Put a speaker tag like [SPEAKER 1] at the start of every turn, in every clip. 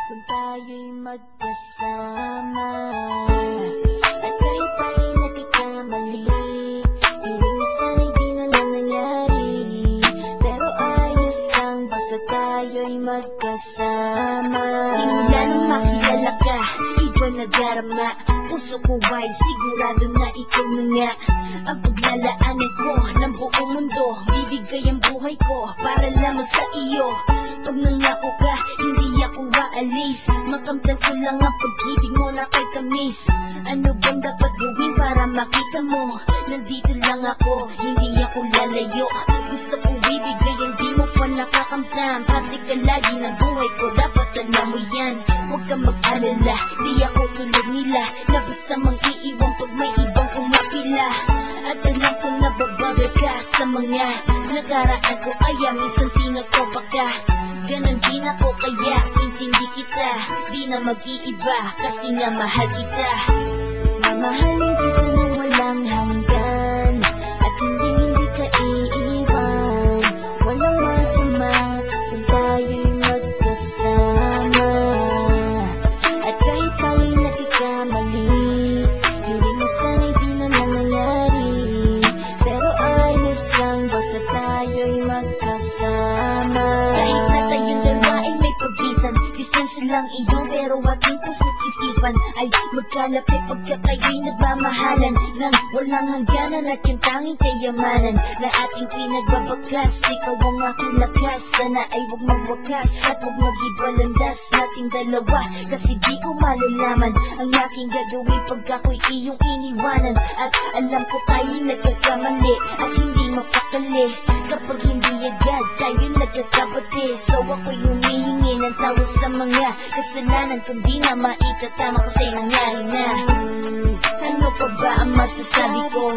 [SPEAKER 1] kung tayo'y magkasama. At kahit tayo'y nagkakamali, hiling sana'y di na lang nangyari. Pero ayos ang basta tayo'y magkasama. Simula nang makilala ka, iba na darama. Puso ko ay sigurado na ikaw na nga ang paglalaanan ko ng buong mundo. Bibigay ang buhay ko para lamang sa iyo. Pag nangako ka, hindi ako aalis. Makamtan ko lang ang pag-ibig mo na kay tamis. Ano bang dapat gawin para makita mo? Nandito lang ako, hindi ako lalayo. Gusto ko bibigay ang di mo pa nakakamtan. Pati ka lagi ng buhay ko, dapat alam mo yan. Huwag kang mag-alala, di ako tulad nila na basta mang iiwan pag may ibang umapila. At alam ko na babother ka sa mga nakaraan ko, kaya minsan tinagpapa ka. Ganon din ako, kaya intindi kita. Di na mag-iiba kasi nga mahal kita. Mamahalin kita nang walang hanggan, at hindi ka iiwan. Walang masama kung tayo'y magkasama. At kahit tayo'y nagkakamali, hindi na sana'y di na lang nangyari. Pero ayos lang basta tayo'y magkasama. Kahit na tayong dalawa ay may pagitan, distansya lang iyo pero ating puso't isipan ay magkalapit pagkat tayo'y nagmamahalan nang walang hangganan. At yung tanging kayamanan na ating pinagbabakas, ikaw ang aking lakas. Sana ay huwag magwakas at huwag mag-ibalandas nating dalawa, kasi di ko malalaman ang aking gagawin pag ako'y iyong iniwanan. At alam ko tayo'y nagkakamali at hindi mapakali kapag hindi agad tayo'y nagkakabati. So ako'y humihingi ng tawad sa mga kasalanan kung di na maitatama kasi nangyari na. Ano pa ba ang masasabi ko?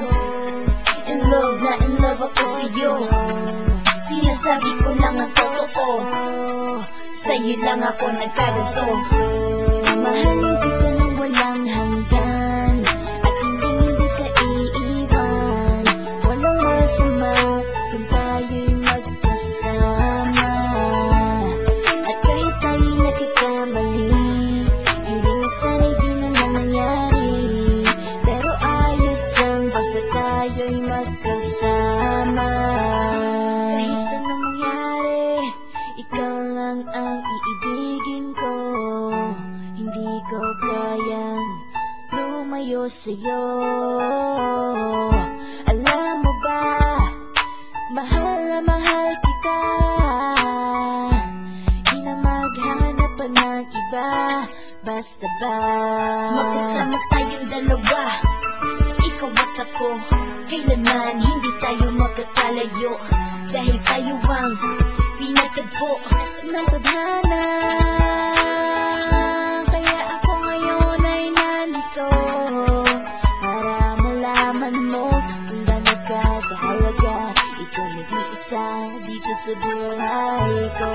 [SPEAKER 1] In love na in love ako sa'yo. Sinasabi ko lang ang totoo, sa'yo lang ako nagkaganto. Mahalin kita nang walang hanggan, at hindi ka iiwan. Walang masama kung tayo'y magkasama. At kahit tayo'y nagkakamali, hindi na sana'y di na lang nangyari. Pero ayos lang basta tayo'y magkasama. Kahit anong mangyari, ikaw lang ang iibigin ko. Hindi ko kayang lumayo sa'yo. Alam mo ba, mahal na mahal kita. Di na maghanap pa ng iba, basta ba magkasama tayong dalawa, ikaw at ako. Kailanman hindi tayo magkakalayo, dahil tayo ang pinagtagpo ng tadhana. Kaya ako ngayon ay nandito para malaman mo kung gaano ka kahalaga. Ikaw nag-iisa dito sa buhay ko.